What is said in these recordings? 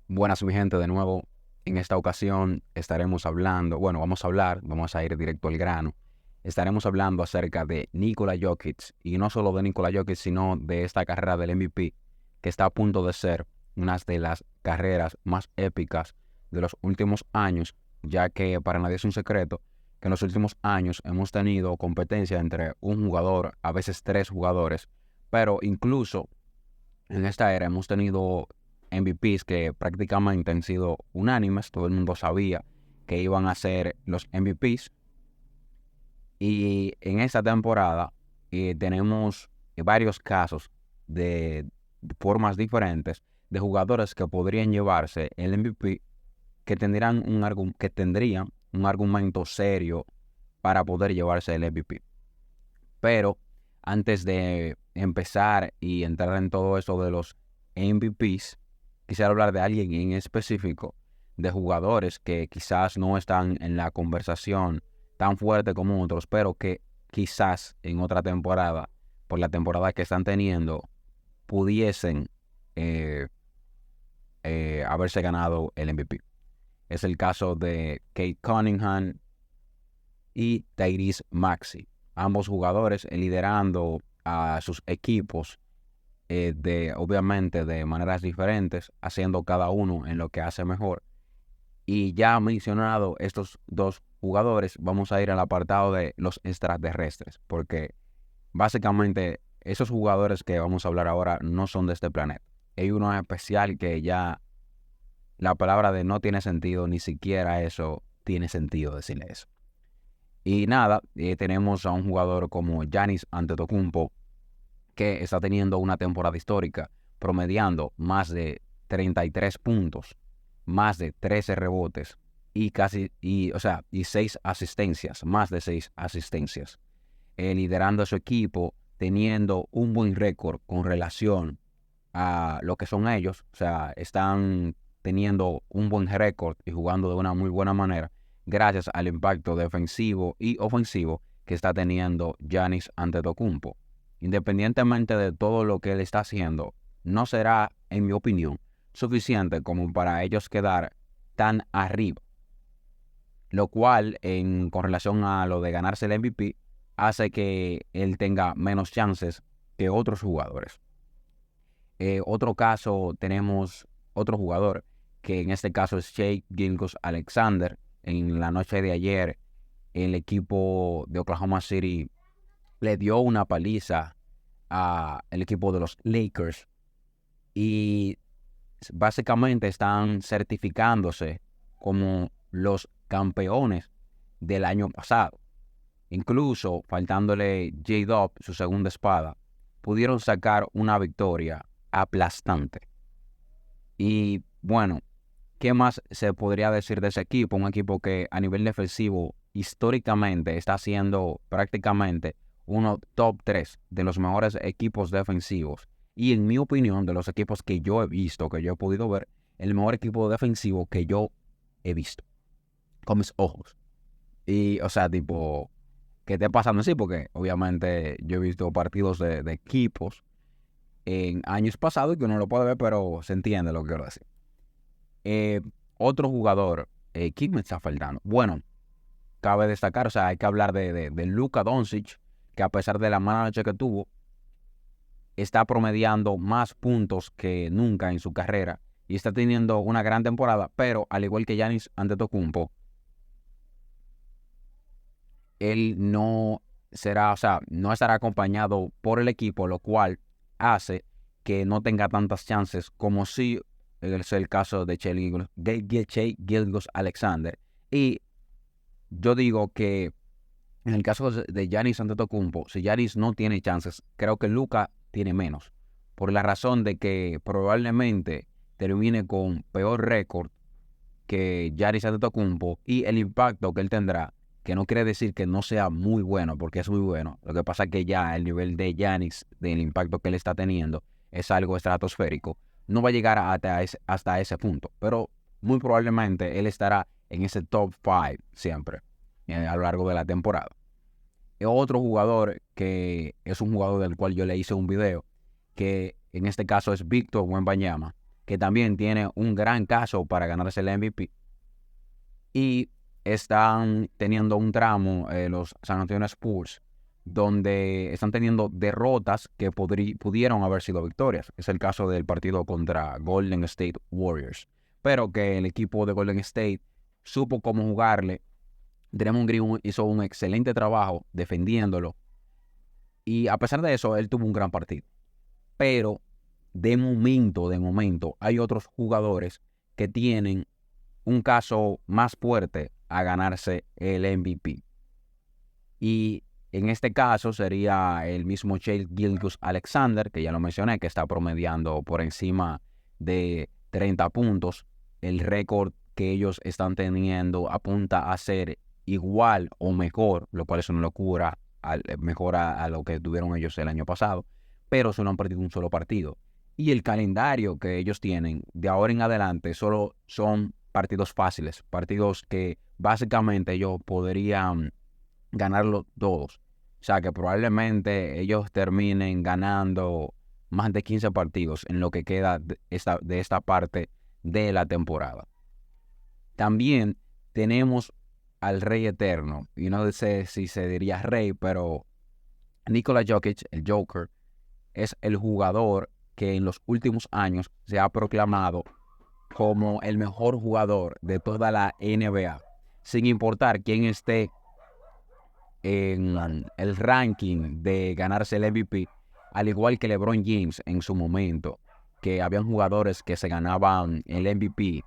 Buenas, mi gente, de nuevo. En esta ocasión estaremos hablando, vamos a ir directo al grano. Estaremos hablando acerca de Nikola Jokic, y no solo de Nikola Jokic, sino de esta carrera del MVP, que está a punto de ser una de las carreras más épicas de los últimos años, ya que para nadie es un secreto que en los últimos años hemos tenido competencia entre un jugador, a veces tres jugadores, pero incluso en esta era hemos tenido MVPs que prácticamente han sido unánimes. Todo el mundo sabía que iban a ser los MVPs. Y en esta temporada tenemos varios casos de formas diferentes de jugadores que podrían llevarse el MVP, que tendrían un argumento serio para poder llevarse el MVP. Pero antes de empezar y entrar en todo eso de los MVPs, quisiera hablar de alguien en específico, de jugadores que quizás no están en la conversación tan fuerte como otros, pero que quizás en otra temporada, por la temporada que están teniendo, pudiesen eh, haberse ganado el MVP. Es el caso de Kate Cunningham y Tyrese Maxey, ambos jugadores liderando a sus equipos obviamente de maneras diferentes, haciendo cada uno en lo que hace mejor. Y ya mencionado estos dos jugadores, vamos a ir al apartado de los extraterrestres, porque básicamente esos jugadores que vamos a hablar ahora no son de este planeta. Hay uno en especial que ya la palabra de no tiene sentido, ni siquiera eso tiene sentido decirle eso. Y nada, tenemos a un jugador como Giannis Antetokounmpo, que está teniendo una temporada histórica, promediando más de 33 puntos, más de 13 rebotes y 6 asistencias, más de 6 asistencias, liderando a su equipo, teniendo un buen récord con relación a lo que son ellos. O sea, están teniendo un buen récord y jugando de una muy buena manera gracias al impacto defensivo y ofensivo que está teniendo Giannis Antetokounmpo. Independientemente de todo lo que él está haciendo, no será, en mi opinión, suficiente como para ellos quedar tan arriba, lo cual, con relación a lo de ganarse el MVP, hace que él tenga menos chances que otros jugadores. Otro caso, tenemos otro jugador, que en este caso es Shai Gilgeous-Alexander. En la noche de ayer, el equipo de Oklahoma City le dio una paliza al equipo de los Lakers y básicamente están certificándose como los campeones del año pasado. Incluso faltándole J-Dub, su segunda espada, pudieron sacar una victoria aplastante. Y bueno, ¿qué más se podría decir de ese equipo? Un equipo que a nivel defensivo históricamente está siendo prácticamente uno top 3 de los mejores equipos defensivos. Y en mi opinión, de los equipos que yo he visto, que yo he podido ver, el mejor equipo defensivo que yo he visto con mis ojos. Y, o sea, tipo, ¿qué esté pasando así? Porque obviamente yo he visto partidos de equipos en años pasados y que uno lo puede ver, pero se entiende lo que quiero decir. Otro jugador, ¿quién me está faltando? Bueno, cabe destacar, o sea, hay que hablar de Luka Doncic, que a pesar de la mala noche que tuvo, está promediando más puntos que nunca en su carrera y está teniendo una gran temporada, pero al igual que Giannis Antetokounmpo, él no será, o sea, no estará acompañado por el equipo, lo cual hace que no tenga tantas chances como si es el caso de Shai Gilgeous-Alexander. Y yo digo que en el caso de Giannis Antetokounmpo, si Giannis no tiene chances, creo que Luka tiene menos, por la razón de que probablemente termine con peor récord que Giannis Antetokounmpo y el impacto que él tendrá, que no quiere decir que no sea muy bueno, porque es muy bueno. Lo que pasa es que ya el nivel de Giannis, del impacto que él está teniendo, es algo estratosférico. No va a llegar hasta ese punto, pero muy probablemente él estará en ese top 5 siempre, a lo largo de la temporada. Otro jugador que es un jugador del cual yo le hice un video, que en este caso es Víctor Wembanyama, que también tiene un gran caso para ganarse el MVP. Y están teniendo un tramo, los San Antonio Spurs, donde están teniendo derrotas que pudieron haber sido victorias. Es el caso del partido contra Golden State Warriors. Pero que el equipo de Golden State supo cómo jugarle. Draymond Green hizo un excelente trabajo defendiéndolo. Y a pesar de eso, él tuvo un gran partido. Pero de momento, hay otros jugadores que tienen un caso más fuerte a ganarse el MVP. Y en este caso sería el mismo Shai Gilgeous-Alexander, que ya lo mencioné, que está promediando por encima de 30 puntos. El récord que ellos están teniendo apunta a ser igual o mejor, lo cual es una locura, mejor a lo que tuvieron ellos el año pasado, pero solo han perdido un solo partido. Y el calendario que ellos tienen de ahora en adelante solo son partidos fáciles, partidos que básicamente ellos podrían ganarlos todos. O sea que probablemente ellos terminen ganando más de 15 partidos en lo que queda de esta parte de la temporada. También tenemos al rey eterno, y no sé si se diría rey, pero Nikola Jokic, el Joker, es el jugador que en los últimos años se ha proclamado como el mejor jugador de toda la NBA, sin importar quién esté en el ranking de ganarse el MVP, al igual que LeBron James en su momento, que habían jugadores que se ganaban el MVP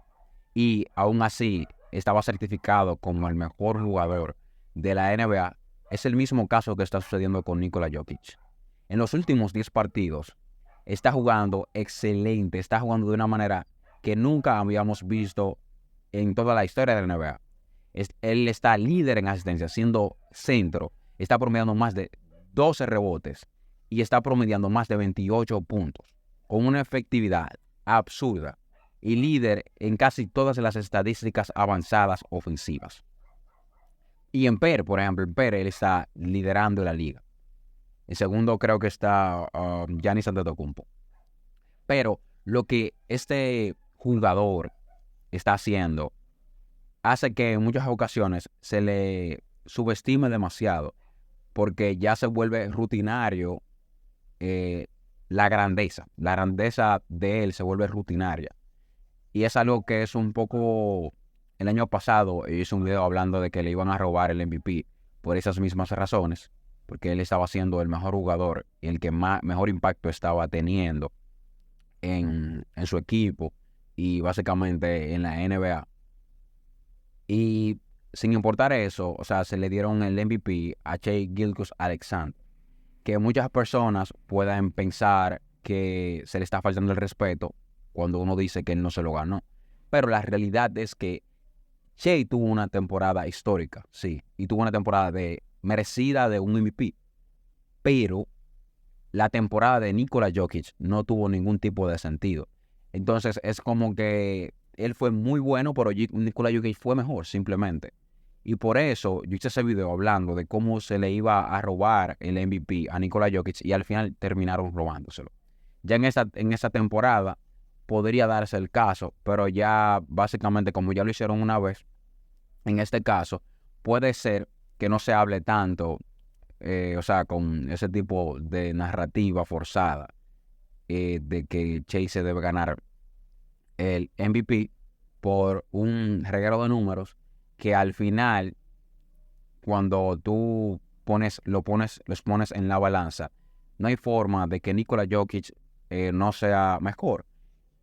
y aún así estaba certificado como el mejor jugador de la NBA. Es el mismo caso que está sucediendo con Nikola Jokic. En los últimos 10 partidos está jugando excelente, está jugando de una manera que nunca habíamos visto en toda la historia de la NBA. Él está líder en asistencia, siendo centro, está promediando más de 12 rebotes y está promediando más de 28 puntos, con una efectividad absurda y líder en casi todas las estadísticas avanzadas ofensivas. Y en PER, por ejemplo, en PER él está liderando la liga. En segundo creo que está Giannis Antetokounmpo. Pero lo que este jugador está haciendo hace que en muchas ocasiones se le subestime demasiado, porque ya se vuelve rutinario la grandeza de él se vuelve rutinaria. Y es algo que es un poco... El año pasado hice un video hablando de que le iban a robar el MVP por esas mismas razones, porque él estaba siendo el mejor jugador y el que mejor impacto estaba teniendo en su equipo y básicamente en la NBA. Y sin importar eso, o sea, se le dieron el MVP a Shai Gilgeous-Alexander, que muchas personas puedan pensar que se le está faltando el respeto cuando uno dice que él no se lo ganó. Pero la realidad es que Shai tuvo una temporada histórica, sí, y tuvo una temporada merecida de un MVP. Pero la temporada de Nikola Jokic no tuvo ningún tipo de sentido. Entonces es como que él fue muy bueno, pero Nikola Jokic fue mejor, simplemente. Y por eso yo hice ese video hablando de cómo se le iba a robar el MVP a Nikola Jokic y al final terminaron robándoselo. Ya en esta temporada podría darse el caso, pero ya básicamente como ya lo hicieron una vez, en este caso puede ser que no se hable tanto, o sea, con ese tipo de narrativa forzada de que Shai se debe ganar el MVP por un reguero de números que al final, cuando tú los pones en la balanza, no hay forma de que Nikola Jokic no sea mejor.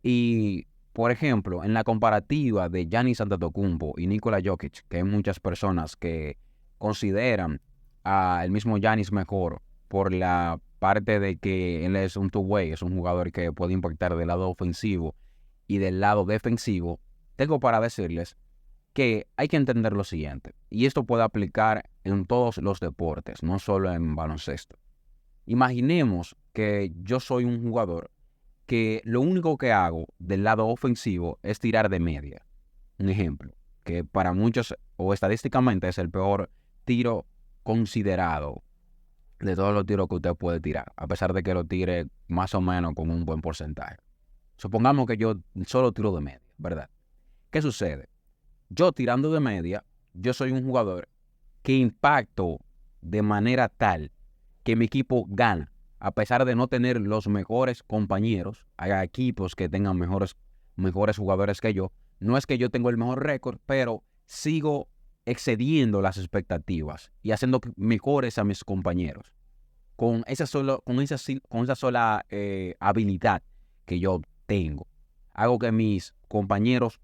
Y, por ejemplo, en la comparativa de Giannis Antetokounmpo y Nikola Jokic, que hay muchas personas que consideran al mismo Giannis mejor por la parte de que él es un two-way, es un jugador que puede impactar del lado ofensivo y del lado defensivo, tengo para decirles que hay que entender lo siguiente, y esto puede aplicar en todos los deportes, no solo en baloncesto. Imaginemos que yo soy un jugador que lo único que hago del lado ofensivo es tirar de media. Un ejemplo, que para muchos o estadísticamente es el peor tiro considerado de todos los tiros que usted puede tirar, a pesar de que lo tire más o menos con un buen porcentaje. Supongamos que yo solo tiro de media, ¿verdad? ¿Qué sucede? Yo tirando de media, yo soy un jugador que impacto de manera tal que mi equipo gana, a pesar de no tener los mejores compañeros. Hay equipos que tengan mejores jugadores que yo. No es que yo tengo el mejor récord, pero sigo excediendo las expectativas y haciendo mejores a mis compañeros con esa sola habilidad que yo tengo. Hago que mis compañeros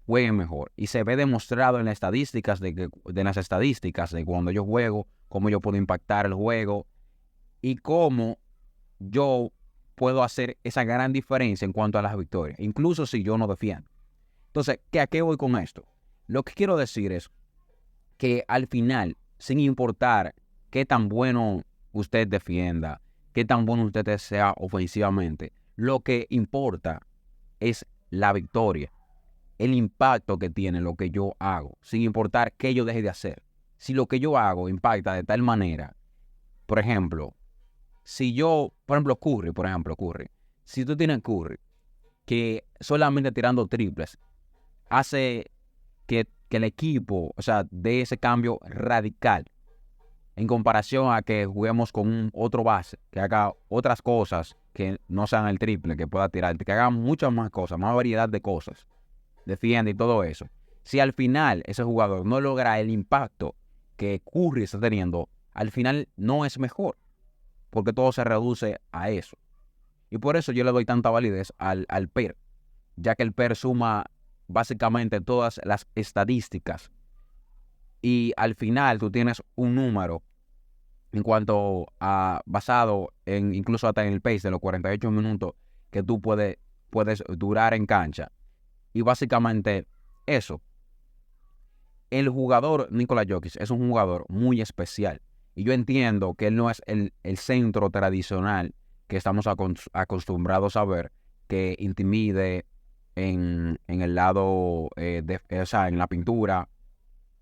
jueguen mejor. Y se ve demostrado en las estadísticas de cuando yo juego, cómo yo puedo impactar el juego y cómo yo puedo hacer esa gran diferencia en cuanto a las victorias, incluso si yo no defiendo. Entonces, ¿a qué voy con esto? Lo que quiero decir es que al final, sin importar qué tan bueno usted defienda, qué tan bueno usted sea ofensivamente, lo que importa es la victoria, el impacto que tiene lo que yo hago, sin importar qué yo deje de hacer. Si lo que yo hago impacta de tal manera, por ejemplo, Curry, si tú tienes Curry, que solamente tirando triples, hace que el equipo, o sea, dé ese cambio radical en comparación a que juguemos con un otro base, que haga otras cosas que no sean el triple, que pueda tirar, que haga muchas más cosas, más variedad de cosas, defiende y todo eso. Si al final ese jugador no logra el impacto que Curry está teniendo, al final no es mejor, porque todo se reduce a eso. Y por eso yo le doy tanta validez al PER, ya que el PER suma básicamente todas las estadísticas y al final tú tienes un número en cuanto a basado en incluso hasta en el pace de los 48 minutos que tú puedes durar en cancha. Y básicamente eso. El jugador Nikola Jokic es un jugador muy especial. Y yo entiendo que él no es el centro tradicional que estamos acostumbrados a ver, que intimide en el lado, o sea, en la pintura.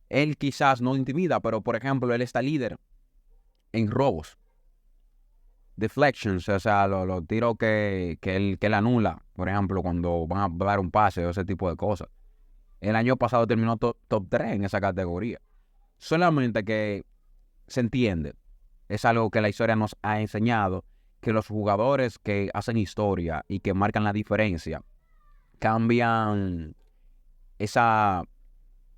Él quizás no intimida, pero por ejemplo, él está líder en robos, deflections, o sea, los tiros que él anula, por ejemplo, cuando van a dar un pase o ese tipo de cosas. El año pasado terminó top 3 en esa categoría. Solamente que se entiende, es algo que la historia nos ha enseñado, que los jugadores que hacen historia y que marcan la diferencia cambian esa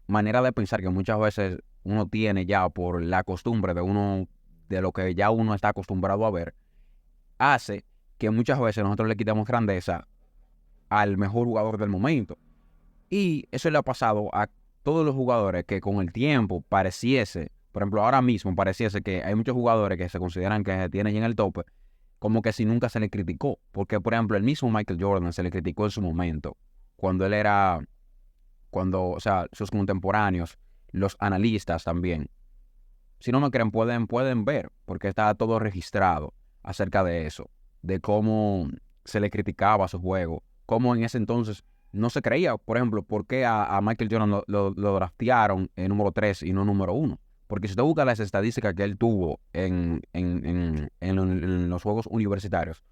manera de pensar que muchas veces uno tiene ya por la costumbre de lo que ya uno está acostumbrado a ver, hace que muchas veces nosotros le quitamos grandeza al mejor jugador del momento. Y eso le ha pasado a todos los jugadores que con el tiempo pareciese, por ejemplo, ahora mismo pareciese que hay muchos jugadores que se consideran que se tienen en el tope, como que si nunca se le criticó. Porque, por ejemplo, el mismo Michael Jordan se le criticó en su momento, o sea, sus contemporáneos, los analistas también. Si no me creen, pueden ver, porque está todo registrado acerca de eso, de cómo se le criticaba su juego, cómo en ese entonces no se creía, por ejemplo, por qué a Michael Jordan lo draftearon en número 3 y no número 1. Porque si usted busca las estadísticas que él tuvo en los juegos universitarios,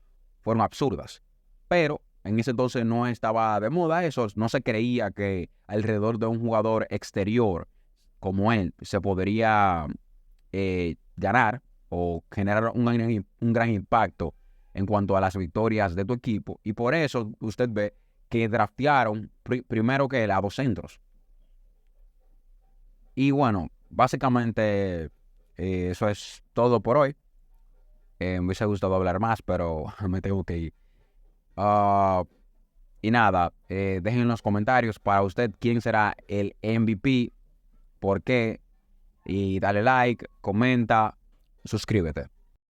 fueron absurdas. Pero en ese entonces no estaba de moda eso, no se creía que alrededor de un jugador exterior como él se podría ganar o generar un gran impacto en cuanto a las victorias de tu equipo. Y por eso usted ve que draftearon primero que él a 2 centros. Y bueno, básicamente eso es todo por hoy. Me hubiese gustado hablar más, pero me tengo que ir. Y nada, dejen en los comentarios para usted quién será el MVP, por qué, y dale like, comenta, suscríbete.